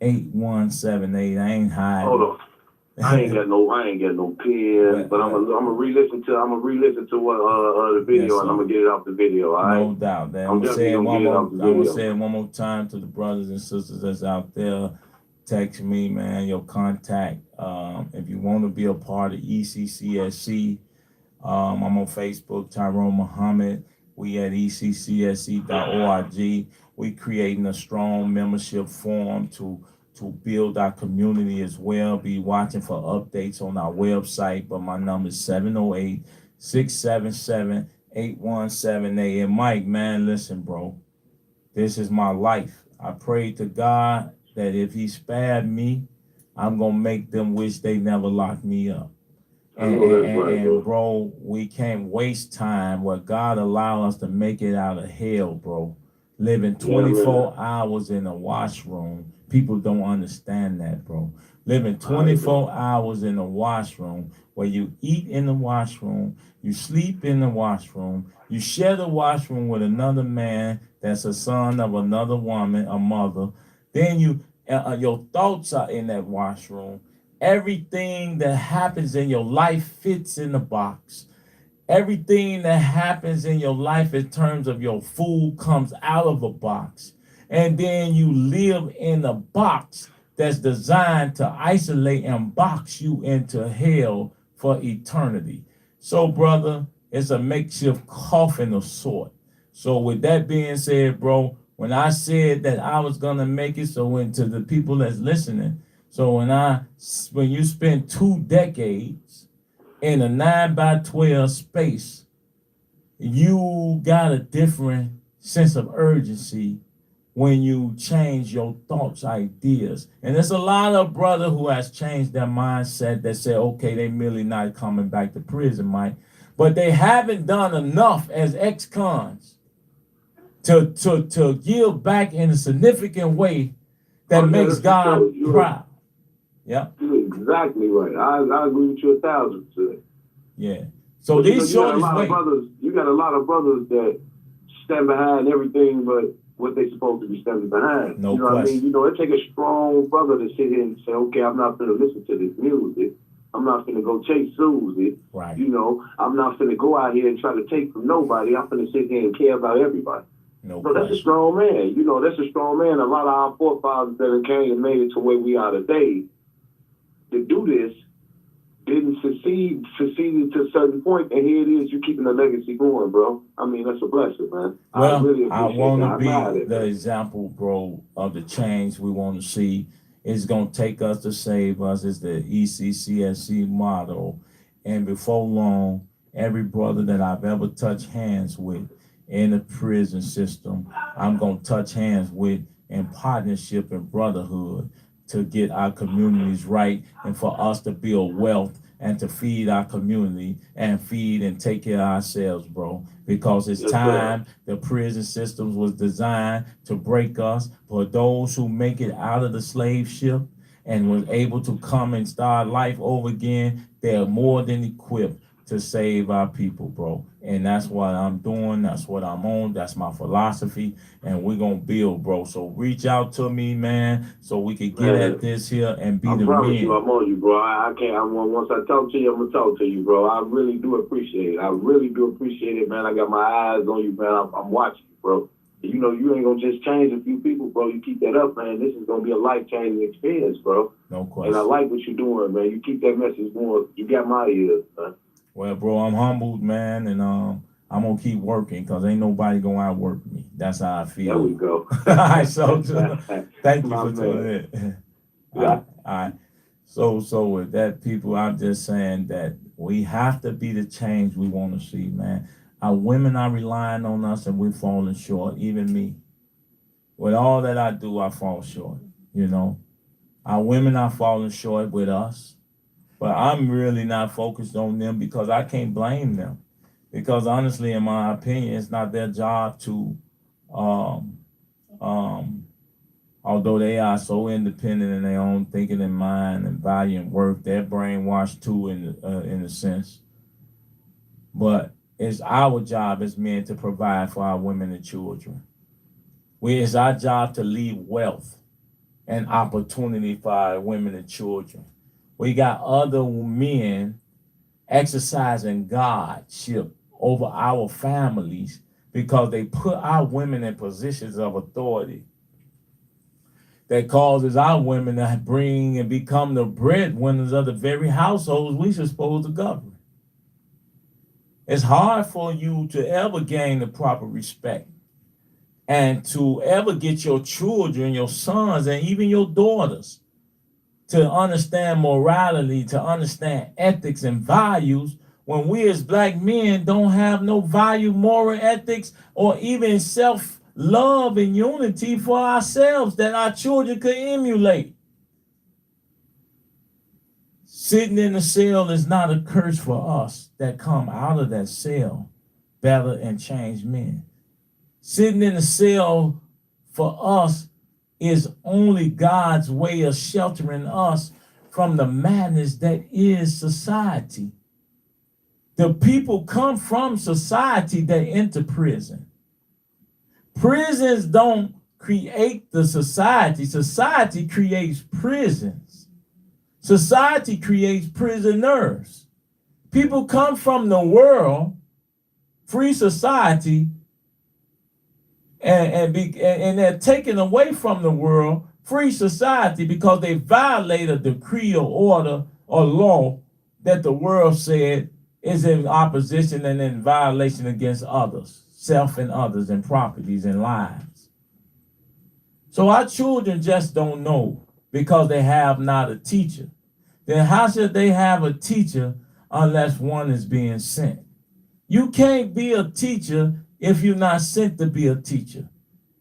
I ain't hiding. Hold on. I ain't got no pen, but I'm gonna re-listen to what the video, yes, and I'm gonna get it off the video. All right? No doubt, man. I'm gonna say it one more time to the brothers and sisters that's out there. Text me, man, your contact. If you want to be a part of ECCSC, I'm on Facebook, Tyrone Muhammad. We at ECCSC.org. We creating a strong membership forum to build our community as well. Be watching for updates on our website. But my number is 708-677-8178. And Mike, man, listen, bro. This is my life. I pray to God that if he spared me, I'm going to make them wish they never locked me up. And bro, we can't waste time where God allow us to make it out of hell, bro. Living 24 hours in a washroom. People don't understand that, bro. Living 24 hours in a washroom where you eat in the washroom, you sleep in the washroom, you share the washroom with another man that's a son of another woman, a mother. Then your thoughts are in that washroom. Everything that happens in your life fits in the box. Everything that happens in your life in terms of your food comes out of a box. And then you live in a box that's designed to isolate and box you into hell for eternity. So, brother, it's a makeshift coffin of sort. So with that being said, bro, when I said that I was gonna make it, so into the people that's listening, so when you spend 2 decades in a 9x12 space, you got a different sense of urgency when you change your thoughts, ideas. And there's a lot of brother who has changed their mindset that say, okay, they merely not coming back to prison, Mike. But they haven't done enough as ex-cons to give back in a significant way that makes God proud. Yeah. You're exactly right. I agree with you 1,000%. Yeah. So these shortest ways. You got a lot of brothers that stand behind everything but what they supposed to be standing behind. No you know question. what I mean? You know, it take a strong brother to sit here and say, okay, I'm not going to listen to this music. I'm not going to go chase Susie. Right. You know, I'm not going to go out here and try to take from nobody. I'm going to sit here and care about everybody. No So that's a strong man. You know, that's a strong man. A lot of our forefathers that came and made it to where we are today to do this didn't succeeded to a certain point, and here it is, you keeping the legacy going, bro. I mean, that's a blessing, man. Well, I really appreciate I want to that. be the example, bro, of the change we want to see. It's going to take us to save us. It's the ECCSC model. And before long, every brother that I've ever touched hands with in the prison system, I'm going to touch hands with in partnership and brotherhood to get our communities right and for us to build wealth and to feed our community and feed and take care of ourselves, bro. Because it's time. The prison systems was designed to break us. For those who make it out of the slave ship and was able to come and start life over again, they're more than equipped to save our people, bro. And that's what I'm doing. That's what I'm on. That's my philosophy. And we're going to build, bro. So reach out to me, man, so we can get at this here and be the men. I promise you, I'm on you, bro. I can't. Once I talk to you, I'm going to talk to you, bro. I really do appreciate it. I really do appreciate it, man. I got my eyes on you, man. I'm watching you, bro. You know, you ain't going to just change a few people, bro. You keep that up, man. This is going to be a life-changing experience, bro. No question. And I like what you're doing, man. You keep that message going. You got my ears, man. Well, bro, I'm humbled, man, and I'm gonna keep working because ain't nobody gonna outwork me. That's how I feel. There we go. All right, so thank you for tuning in. Yeah. All right. So with that, people, I'm just saying that we have to be the change we want to see, man. Our women are relying on us, and we're falling short. Even me. With all that I do, I fall short. You know, our women are falling short with us. But I'm really not focused on them because I can't blame them. Because honestly, in my opinion, it's not their job to, although they are so independent in their own thinking and mind and value and worth, they're brainwashed too in a sense. But it's our job as men to provide for our women and children. It's our job to leave wealth and opportunity for our women and children. We got other men exercising Godship over our families because they put our women in positions of authority that causes our women to bring and become the breadwinners of the very households we should supposed to govern. It's hard for you to ever gain the proper respect and to ever get your children, your sons, and even your daughters to understand morality, to understand ethics and values, when we as black men don't have no value, moral ethics, or even self-love and unity for ourselves that our children could emulate. Sitting in the cell is not a curse for us that come out of that cell better and changed men. Sitting in the cell for us is only God's way of sheltering us from the madness that is society. The people come from society that enter prison. Prisons don't create the society. Society creates prisons. Society creates prisoners. People come from the world free society, and they're taken away from the world, free society, because they violate a decree or order or law that the world said is in opposition and in violation against others, self and others, and properties and lives. So our children just don't know because they have not a teacher. Then how should they have a teacher unless one is being sent? You can't be a teacher if you're not sent to be a teacher.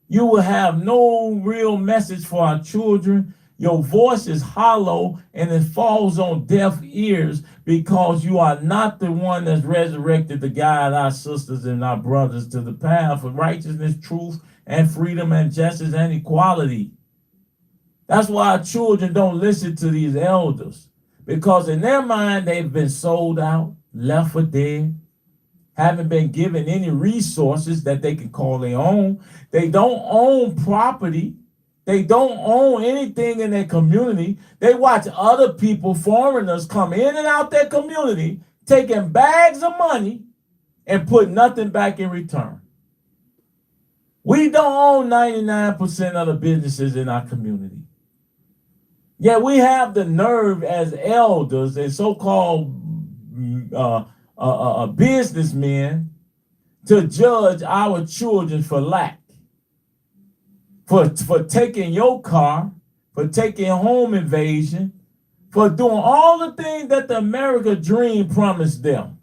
You will have no real message for our children. Your voice is hollow and it falls on deaf ears because you are not the one that's resurrected to guide our sisters and our brothers to the path of righteousness, truth, and freedom, and justice, and equality. That's why our children don't listen to these elders, because in their mind they've been sold out, left for dead, haven't been given any resources that they can call their own. They don't own property. They don't own anything in their community. They watch other people, foreigners, come in and out their community, taking bags of money and put nothing back in return. We don't own 99% of the businesses in our community. Yet we have the nerve as elders and so-called businessmen to judge our children for lack, for taking your car, for taking home invasion, for doing all the things that the American dream promised them.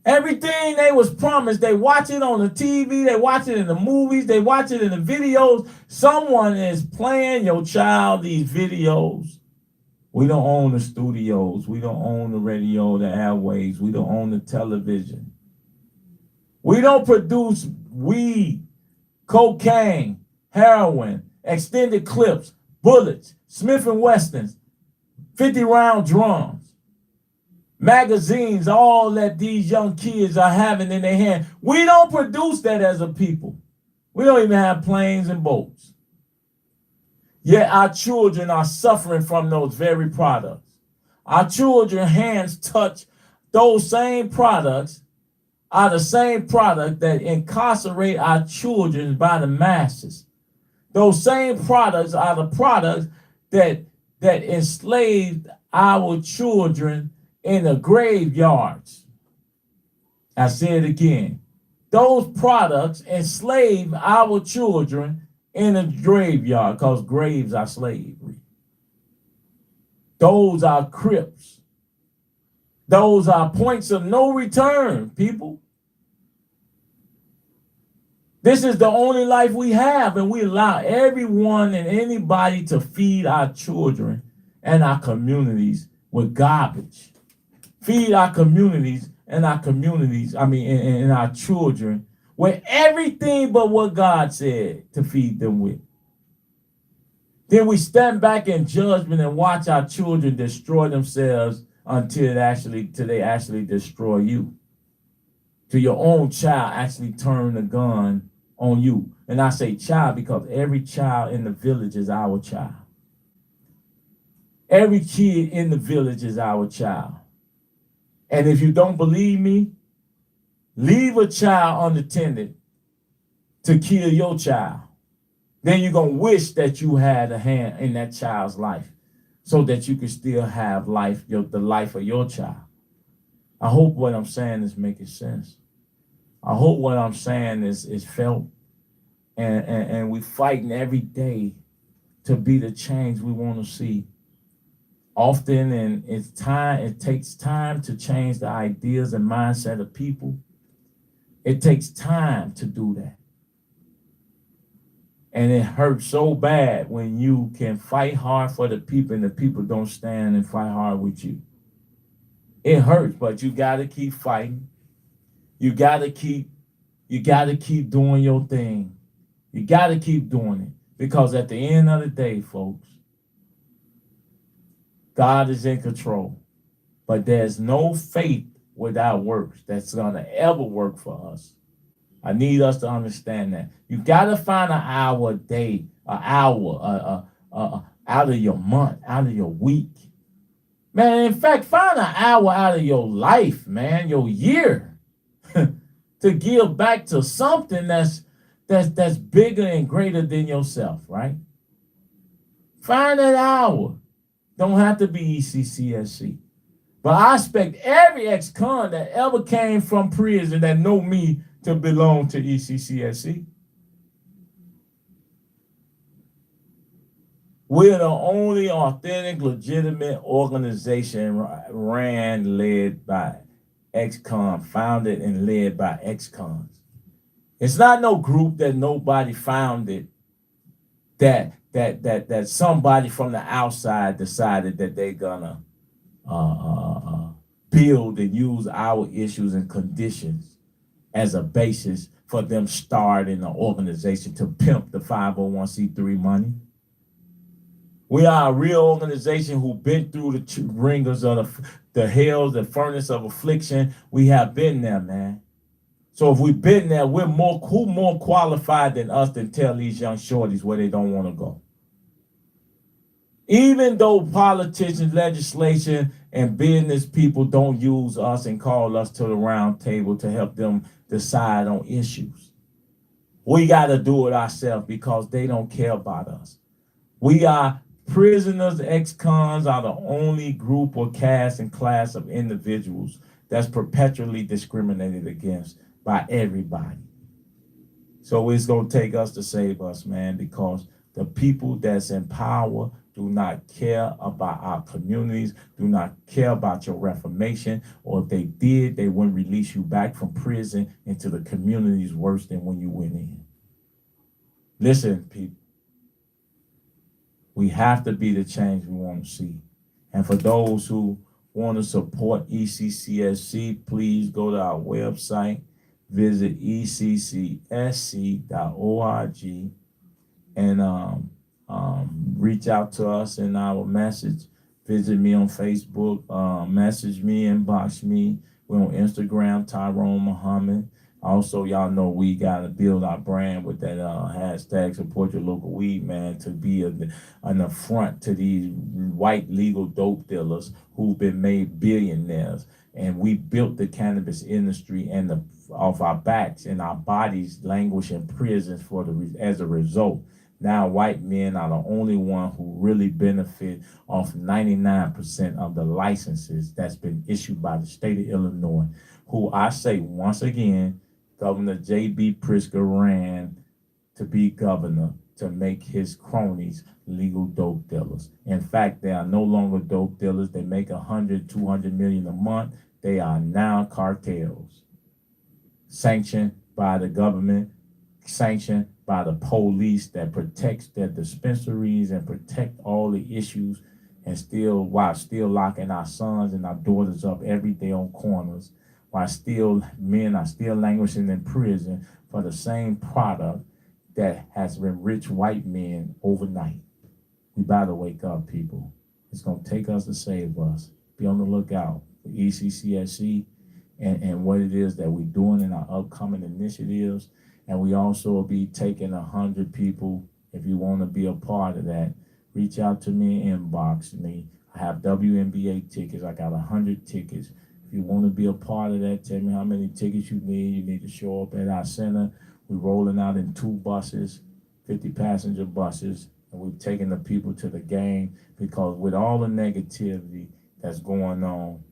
Everything they was promised, they watch it on the TV, they watch it in the movies, they watch it in the videos. Someone is playing your child these videos. We don't own the studios. We don't own the radio, the airwaves. We don't own the television. We don't produce weed, cocaine, heroin, extended clips, bullets, Smith & Wessons, 50-round drums, magazines, all that these young kids are having in their hand. We don't produce that as a people. We don't even have planes and boats. Yet our children are suffering from those very products. Our children's hands touch those same products, are the same product that incarcerate our children by the masses. Those same products are the products that enslaved our children in the graveyards. I say it again. Those products enslave our children in a graveyard, because graves are slavery. Those are crypts. Those are points of no return, people. This is the only life we have, and we allow everyone and anybody to feed our children and our communities with garbage. Feed our communities and our children with everything but what God said to feed them with. Then we stand back in judgment and watch our children destroy themselves until they actually destroy you. Till your own child actually turn the gun on you. And I say child because every child in the village is our child. Every kid in the village is our child. And if you don't believe me, leave a child unattended to kill your child. Then you're going to wish that you had a hand in that child's life so that you can still have life, the life of your child. I hope what I'm saying is making sense. I hope what I'm saying is felt. And we're fighting every day to be the change we want to see. Often, and it takes time to change the ideas and mindset of people. It takes time to do that. And it hurts so bad when you can fight hard for the people and the people don't stand and fight hard with you. It hurts, but you got to keep fighting. You got to keep doing your thing. You got to keep doing it, because at the end of the day, folks, God is in control, but there's no faith without works that's going to ever work for us. I need us to understand that. You got to find an hour a day, an hour out of your month, out of your week. Man, in fact, find an hour out of your life, man, your year. to give back to something that's bigger and greater than yourself, right? Find that hour. Don't have to be ECCSC. But I expect every ex-con that ever came from prison that know me to belong to ECCSC. We're the only authentic, legitimate organization led by ex-con, founded and led by ex-cons. It's not no group that nobody founded that somebody from the outside decided that they're gonna build and use our issues and conditions as a basis for them starting an organization to pimp the 501c3 money. We are a real organization who been through the ringers of the hells, the furnace of affliction. We have been there, man. So if we've been there, who more qualified than us to tell these young shorties where they don't want to go? Even though politicians, legislation, and business people don't use us and call us to the round table to help them decide on issues, we got to do it ourselves because they don't care about us. We are prisoners, ex-cons are the only group or caste and class of individuals that's perpetually discriminated against by everybody. So it's going to take us to save us, man, because the people that's in power do not care about our communities, do not care about your reformation, or if they did, they wouldn't release you back from prison into the communities worse than when you went in. Listen, people, we have to be the change we want to see. And for those who want to support ECCSC, please go to our website, visit ECCSC.org, and reach out to us in our message. Visit me on Facebook, message me, inbox me. We're on Instagram, Tyrone Muhammad. Also, y'all know we got to build our brand with that hashtag support your local weed, man, to be an affront to these white legal dope dealers who've been made billionaires. And we built the cannabis industry and off our backs and our bodies languish in prisons as a result. Now white men are the only one who really benefit off 99% of the licenses that's been issued by the state of Illinois, who I say once again, Governor J.B. Pritzker ran to be governor to make his cronies legal dope dealers. In fact, they are no longer dope dealers. They make 100, 200 million a month. They are now cartels, sanctioned by the government, sanctioned by the police that protects their dispensaries and protect all the issues, and while still locking our sons and our daughters up every day on corners, while men are still languishing in prison for the same product that has enriched white men overnight. We better wake up, people. It's going to take us to save us. Be on the lookout for ECCSC and what it is that we're doing in our upcoming initiatives. And we also will be taking 100 people. If you want to be a part of that, reach out to me, inbox me. I have WNBA tickets. I got 100 tickets. If you want to be a part of that, tell me how many tickets you need. You need to show up at our center. We're rolling out in 2 buses, 50-passenger buses, and we're taking the people to the game because with all the negativity that's going on,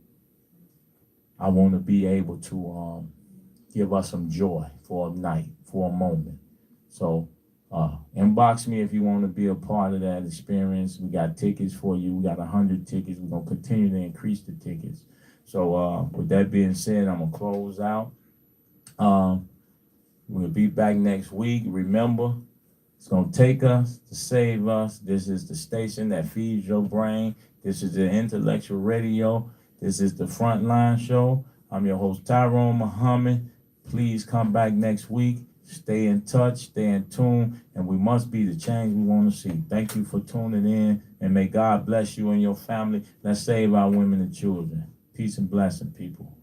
I want to be able to give us some joy for a night, for a moment. So inbox me if you want to be a part of that experience. We got tickets for you. We got 100 tickets. We're going to continue to increase the tickets. So with that being said, I'm going to close out. We'll be back next week. Remember, it's going to take us to save us. This is the station that feeds your brain. This is the intellectual radio. This is the Frontline Show. I'm your host, Tyrone Muhammad. Please come back next week. Stay in touch, stay in tune, and we must be the change we want to see. Thank you for tuning in, and may God bless you and your family. Let's save our women and children. Peace and blessing, people.